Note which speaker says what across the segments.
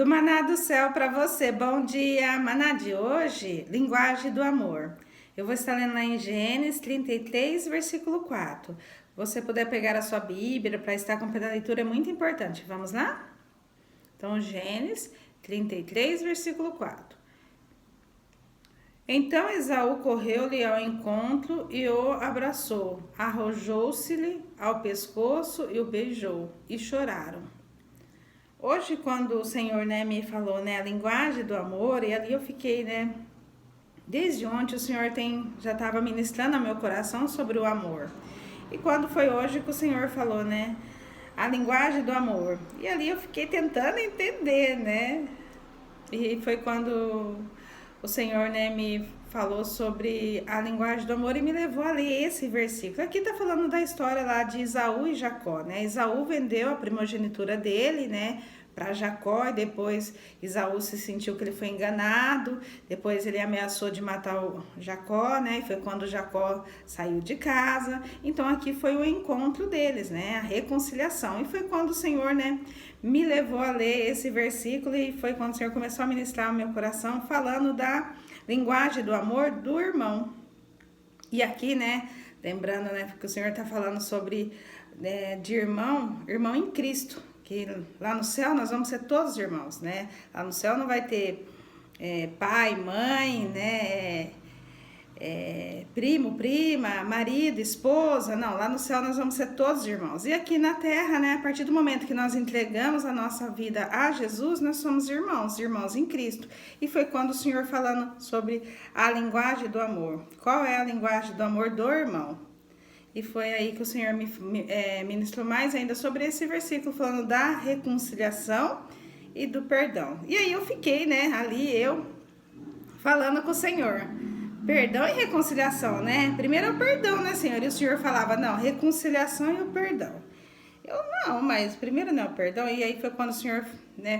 Speaker 1: Do Maná do Céu para você. Bom dia. Maná de hoje, linguagem do amor. Eu vou estar lendo lá em Gênesis 33, versículo 4. Você puder pegar a sua Bíblia para estar acompanhando a leitura é muito importante. Vamos lá? Então, Gênesis 33, versículo 4. Então Esaú correu-lhe ao encontro e o abraçou, arrojou-se-lhe ao pescoço e o beijou, e choraram. Hoje, quando o Senhor, me falou, a linguagem do amor, e ali eu fiquei, desde ontem o Senhor já estava ministrando ao meu coração sobre o amor. E quando foi hoje que o Senhor falou, a linguagem do amor. E ali eu fiquei tentando entender, E foi quando o Senhor, me falou sobre a linguagem do amor e me levou a ler esse versículo. Aqui tá falando da história lá de Esaú e Jacó, Esaú vendeu a primogenitura dele, para Jacó, e depois Esaú se sentiu que ele foi enganado, depois ele ameaçou de matar o Jacó, e foi quando Jacó saiu de casa. Então aqui foi o encontro deles, a reconciliação, e foi quando o Senhor, me levou a ler esse versículo, e foi quando o Senhor começou a ministrar o meu coração, falando da linguagem do amor do irmão. E aqui, lembrando, que o Senhor está falando sobre de irmão em Cristo, que lá no céu nós vamos ser todos irmãos, Lá no céu não vai ter pai, mãe, primo, prima, marido, esposa, não, lá no céu nós vamos ser todos irmãos. E aqui na terra, a partir do momento que nós entregamos a nossa vida a Jesus, nós somos irmãos em Cristo. E foi quando o Senhor falando sobre a linguagem do amor. Qual é a linguagem do amor do irmão? E foi aí que o Senhor me ministrou mais ainda sobre esse versículo, falando da reconciliação e do perdão. E aí eu fiquei, ali eu falando com o Senhor. Perdão e reconciliação, Primeiro é o perdão, Senhor? E o Senhor falava, não, reconciliação e o perdão. Eu, não, mas primeiro não é o perdão. E aí foi quando o Senhor,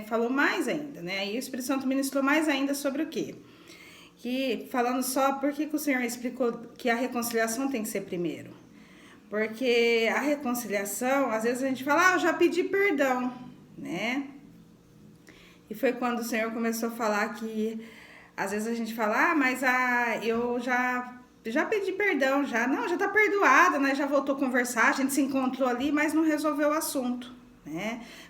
Speaker 1: falou mais ainda, E o Espírito Santo ministrou mais ainda sobre o quê? Que, falando só, por que o Senhor explicou que a reconciliação tem que ser primeiro? Porque a reconciliação, às vezes a gente fala, eu já pedi perdão, E foi quando o Senhor começou a falar que, às vezes a gente fala, mas eu já pedi perdão, já tá perdoado, já voltou a conversar, a gente se encontrou ali, mas não resolveu o assunto,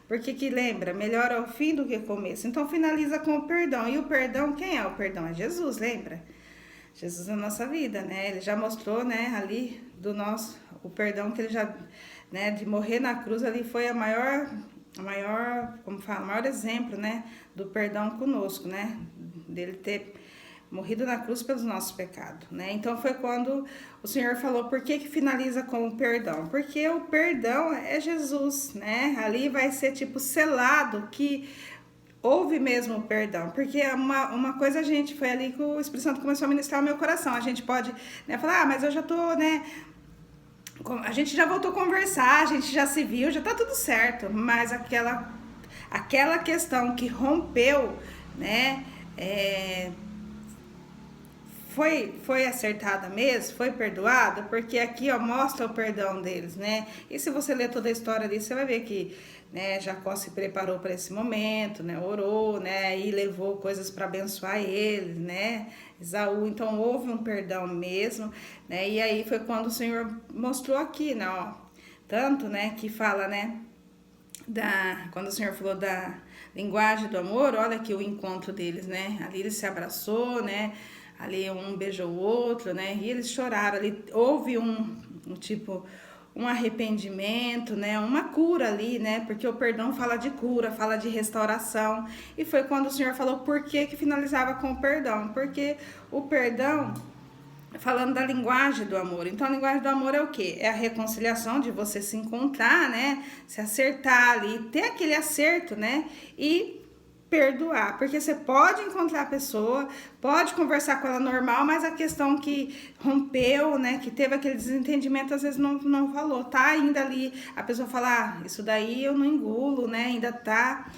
Speaker 1: Porque que lembra, melhor é o fim do que o começo. Então finaliza com o perdão. E o perdão, quem é o perdão? É Jesus, lembra? Jesus na nossa vida, Ele já mostrou, ali do o perdão que ele já, de morrer na cruz ali foi o maior exemplo, do perdão conosco, dele ter morrido na cruz pelos nossos pecados, Então foi quando o Senhor falou, por que finaliza com o perdão? Porque o perdão é Jesus, Ali vai ser tipo selado que houve mesmo o perdão, porque uma coisa a gente, foi ali que o Espírito Santo começou a ministrar o meu coração, a gente pode, falar, mas eu já tô, a gente já voltou a conversar, a gente já se viu, já tá tudo certo, mas aquela questão que rompeu, foi acertada mesmo, foi perdoada, porque aqui, mostra o perdão deles, E se você ler toda a história ali, você vai ver que, Jacó se preparou para esse momento, orou, e levou coisas para abençoar eles, Esaú, então houve um perdão mesmo, E aí foi quando o Senhor mostrou aqui, tanto, que fala, quando o Senhor falou da linguagem do amor, olha aqui o encontro deles, Ali ele se abraçou, Ali um beijou o outro, E eles choraram. Ali houve um arrependimento, uma cura ali, Porque o perdão fala de cura, fala de restauração. E foi quando o Senhor falou por que finalizava com o perdão. Porque o perdão, falando da linguagem do amor. Então a linguagem do amor é o quê? É a reconciliação, de você se encontrar, Se acertar ali, ter aquele acerto, E perdoar, porque você pode encontrar a pessoa, pode conversar com ela normal, mas a questão que rompeu, que teve aquele desentendimento, às vezes não falou, tá ainda ali, a pessoa fala, isso daí eu não engulo, ainda tá,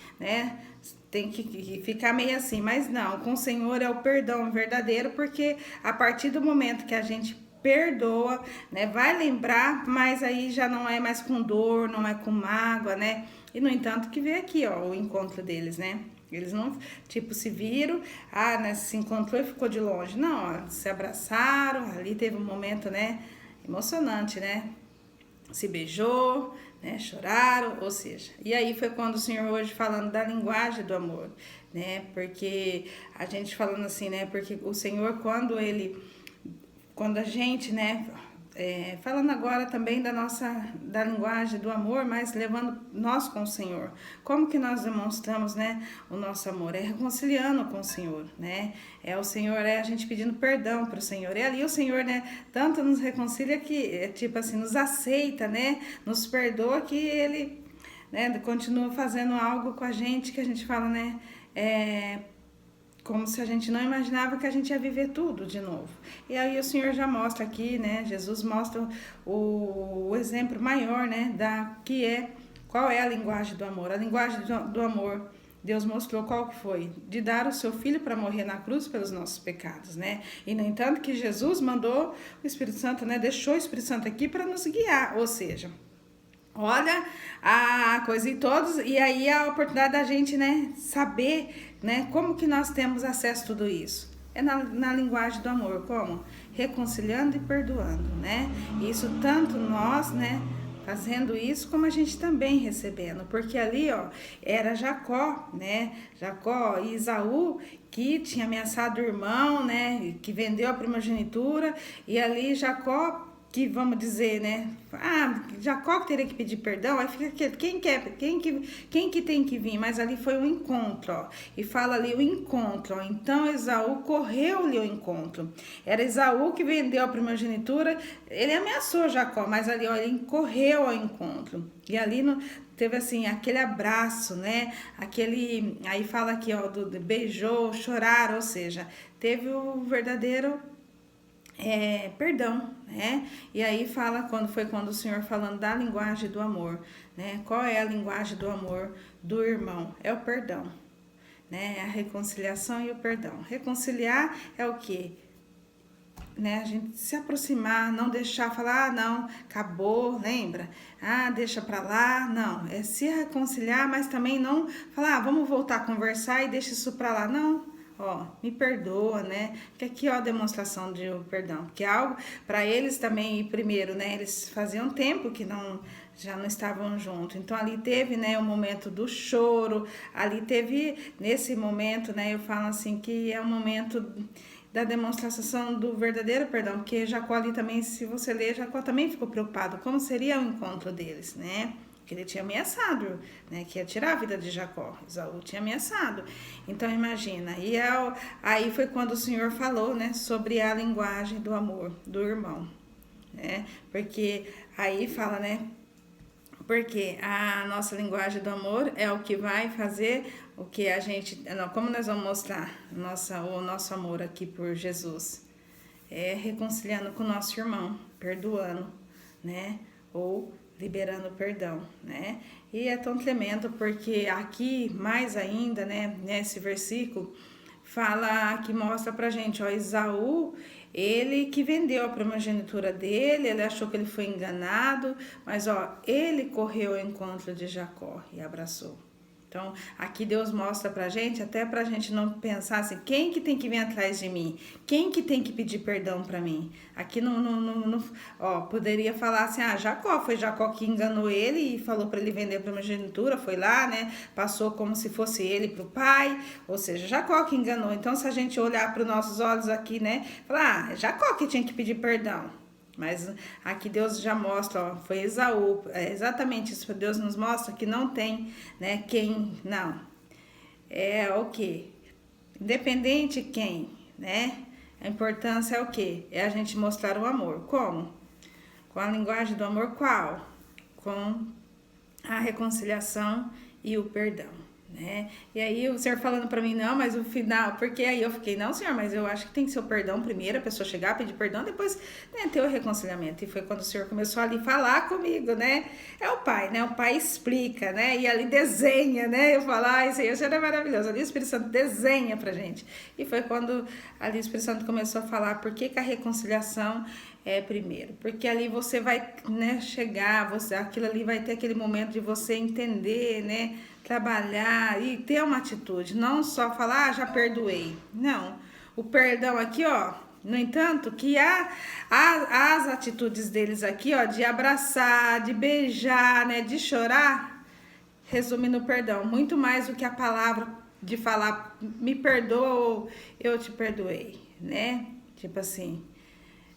Speaker 1: tem que ficar meio assim, mas não, com o Senhor é o perdão verdadeiro, porque a partir do momento que a gente perdoa, vai lembrar, mas aí já não é mais com dor, não é com mágoa, E, no entanto, que vê aqui, ó, o encontro deles, né? Eles não, tipo, se viram, né, se encontrou e ficou de longe. Não, ó, se abraçaram, ali teve um momento, né, emocionante, né? Se beijou, né, choraram, ou seja, e aí foi quando o Senhor hoje falando da linguagem do amor, né, porque a gente falando assim, né, porque o Senhor quando a gente, né, falando agora também da linguagem do amor, mas levando nós com o Senhor. Como que nós demonstramos, né, o nosso amor? É reconciliando com o Senhor, né? É o Senhor, a gente pedindo perdão para o Senhor. E ali o Senhor, né, tanto nos reconcilia que, tipo assim, nos aceita, né? Nos perdoa que Ele, né, continua fazendo algo com a gente que a gente fala, né? Como se a gente não imaginava que a gente ia viver tudo de novo. E aí o Senhor já mostra aqui, né? Jesus mostra o exemplo maior, né? Qual é a linguagem do amor. A linguagem do amor, Deus mostrou qual que foi. De dar o seu Filho para morrer na cruz pelos nossos pecados, né? E, no entanto, que Jesus mandou o Espírito Santo, né? Deixou o Espírito Santo aqui para nos guiar. Ou seja, olha a coisa em todos, e aí a oportunidade da gente, né, saber, né, como que nós temos acesso a tudo isso. É na linguagem do amor, como? Reconciliando e perdoando, né? Isso tanto nós, né, fazendo isso, como a gente também recebendo, porque ali, ó, era Jacó, né, Jacó e Esaú, que tinha ameaçado o irmão, né, que vendeu a primogenitura, e ali Jacó, que vamos dizer, né? Jacó teria que pedir perdão, aí fica aquele, quem que tem que vir? Mas ali foi um encontro, ó. E fala ali o encontro, ó. Então Esaú correu-lhe ao encontro. Era Esaú que vendeu a primogenitura, ele ameaçou Jacó, mas ali, ó, ele correu ao encontro. E ali teve assim, aquele abraço, né? Aí fala aqui, ó, do beijou, choraram, ou seja, teve o verdadeiro perdão, né? E aí fala quando o Senhor falando da linguagem do amor, né? Qual é a linguagem do amor do irmão? É o perdão, né? A reconciliação e o perdão. Reconciliar é o quê? Né? A gente se aproximar, não deixar falar, não, acabou, lembra? Deixa pra lá, não. É se reconciliar, mas também não falar, vamos voltar a conversar e deixa isso pra lá, não. Ó, me perdoa, né? Porque aqui, ó, a demonstração de perdão. Porque é algo, para eles também, primeiro, né? Eles faziam tempo que já não estavam juntos. Então, ali teve, né, o momento do choro. Ali teve, nesse momento, né? Eu falo assim, que é um momento da demonstração do verdadeiro perdão. Porque Jacó ali também, se você ler, Jacó também ficou preocupado. Como seria o encontro deles, né? Que ele tinha ameaçado, né, que ia tirar a vida de Jacó. Esaú tinha ameaçado. Então, imagina. E aí foi quando o Senhor falou, né, sobre a linguagem do amor do irmão, né? Porque aí fala, né, porque a nossa linguagem do amor é o que vai fazer o que a gente... Como nós vamos mostrar o nosso amor aqui por Jesus? É reconciliando com o nosso irmão, perdoando, né? Ou liberando perdão, né? E é tão tremendo porque aqui, mais ainda, né, nesse versículo, fala, que mostra pra gente, ó, Esaú, ele que vendeu a primogenitura dele, ele achou que ele foi enganado, mas, ó, ele correu ao encontro de Jacó e abraçou. Então, aqui Deus mostra pra gente, até pra gente não pensar assim, quem que tem que vir atrás de mim? Quem que tem que pedir perdão pra mim? Aqui poderia falar assim, Jacó, foi Jacó que enganou ele e falou pra ele vender a primogenitura, foi lá, né? Passou como se fosse ele pro pai, ou seja, Jacó que enganou. Então, se a gente olhar para os nossos olhos aqui, né? Falar, Jacó que tinha que pedir perdão. Mas aqui Deus já mostra, ó, foi Esaú, exatamente isso, Deus nos mostra que não tem, né, não, é o quê? Independente quem, né, a importância é o quê? É a gente mostrar o amor, como? Com a linguagem do amor, qual? Com a reconciliação e o perdão. Né? E aí o Senhor falando pra mim, não, mas o final, porque aí eu fiquei, não, Senhor, mas eu acho que tem que ser o perdão primeiro, a pessoa chegar, pedir perdão, depois, né, ter o reconciliamento. E foi quando o Senhor começou ali a falar comigo, né? É o Pai, né? O Pai explica, né? E ali desenha, né? Eu falo, Senhor, o Senhor é maravilhoso. Ali o Espírito Santo desenha pra gente. E foi quando ali o Espírito Santo começou a falar por que a reconciliação é primeiro, porque ali você vai, né, chegar, aquilo ali vai ter aquele momento de você entender, né, trabalhar e ter uma atitude, não só falar, já perdoei. Não, o perdão aqui, ó, no entanto, que as atitudes deles aqui, ó, de abraçar, de beijar, né, de chorar, resume no perdão, muito mais do que a palavra de falar, me perdoa ou eu te perdoei, né? Tipo assim,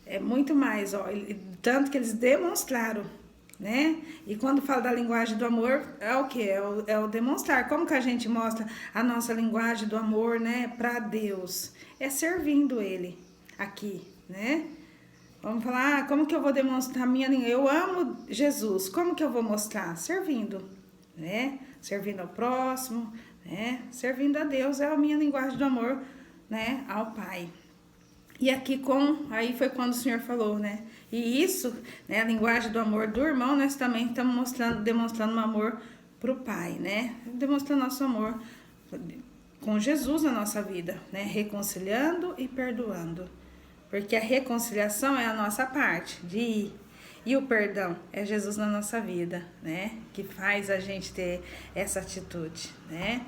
Speaker 1: é muito mais, ó, tanto que eles demonstraram, né? E quando fala da linguagem do amor, é o que? É o demonstrar. Como que a gente mostra a nossa linguagem do amor, né, para Deus? É servindo Ele aqui, né? Vamos falar, como que eu vou demonstrar a minha linguagem? Eu amo Jesus, como que eu vou mostrar? Servindo, né? Servindo ao próximo, né? Servindo a Deus é a minha linguagem do amor, né, ao Pai. E aqui aí foi quando o Senhor falou, né? E isso, né, a linguagem do amor do irmão, nós também estamos demonstrando um amor pro Pai, né? Demonstrando nosso amor com Jesus na nossa vida, né? Reconciliando e perdoando. Porque a reconciliação é a nossa parte de ir. E o perdão é Jesus na nossa vida, né? Que faz a gente ter essa atitude, né?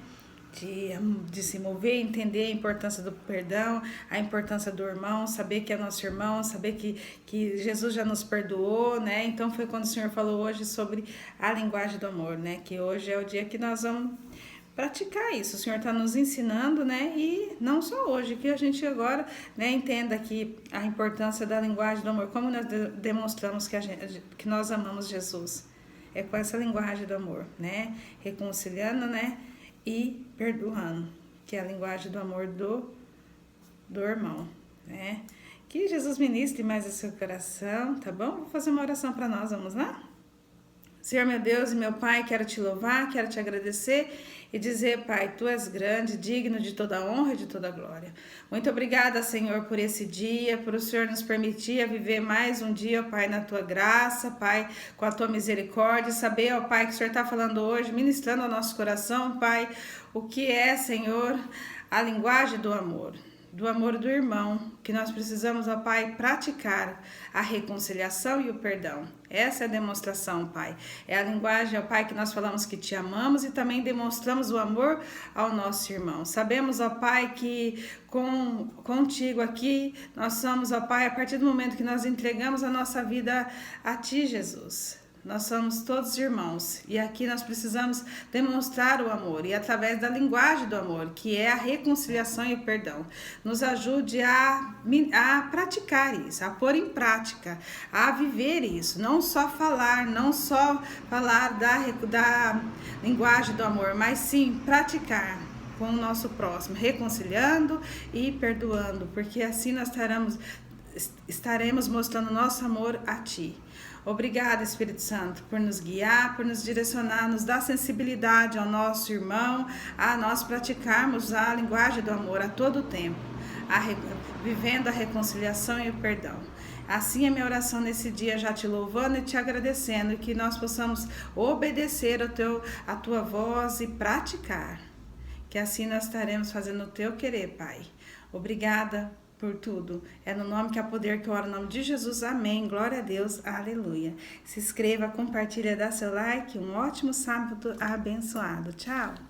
Speaker 1: De se mover, entender a importância do perdão, a importância do irmão, saber que é nosso irmão, saber que Jesus já nos perdoou, né? Então foi quando o Senhor falou hoje sobre a linguagem do amor, né? Que hoje é o dia que nós vamos praticar isso. O Senhor está nos ensinando, né? E não só hoje, que a gente agora, né, entenda aqui a importância da linguagem do amor, como nós demonstramos que nós amamos Jesus. É com essa linguagem do amor, né? Reconciliando, né? E perdoando, que é a linguagem do amor do irmão, né? Que Jesus ministre mais o seu coração, tá bom? Vou fazer uma oração para nós, vamos lá? Senhor, meu Deus e meu Pai, quero te louvar, quero te agradecer e dizer, Pai, Tu és grande, digno de toda honra e de toda glória. Muito obrigada, Senhor, por esse dia, por o Senhor nos permitir viver mais um dia, Pai, na Tua graça, Pai, com a Tua misericórdia, saber, ó Pai, que o Senhor está falando hoje, ministrando ao nosso coração, Pai, o que é, Senhor, a linguagem do amor do irmão, que nós precisamos, ó Pai, praticar a reconciliação e o perdão. Essa é a demonstração, Pai. É a linguagem, ó Pai, que nós falamos que te amamos e também demonstramos o amor ao nosso irmão. Sabemos, ó Pai, que contigo aqui nós somos, ó Pai, a partir do momento que nós entregamos a nossa vida a Ti, Jesus. Nós somos todos irmãos e aqui nós precisamos demonstrar o amor e através da linguagem do amor, que é a reconciliação e o perdão. Nos ajude a praticar isso, a pôr em prática, a viver isso, não só falar da linguagem do amor, mas sim praticar com o nosso próximo, reconciliando e perdoando, porque assim nós estaremos mostrando nosso amor a Ti. Obrigada, Espírito Santo, por nos guiar, por nos direcionar, nos dar sensibilidade ao nosso irmão, a nós praticarmos a linguagem do amor a todo tempo, vivendo a reconciliação e o perdão. Assim é minha oração nesse dia, já te louvando e te agradecendo, que nós possamos obedecer a Tua voz e praticar, que assim nós estaremos fazendo o Teu querer, Pai. Obrigada por tudo. É no nome que há poder que eu oro, no nome de Jesus. Amém. Glória a Deus. Aleluia. Se inscreva, compartilha, dá seu like. Um ótimo sábado abençoado. Tchau.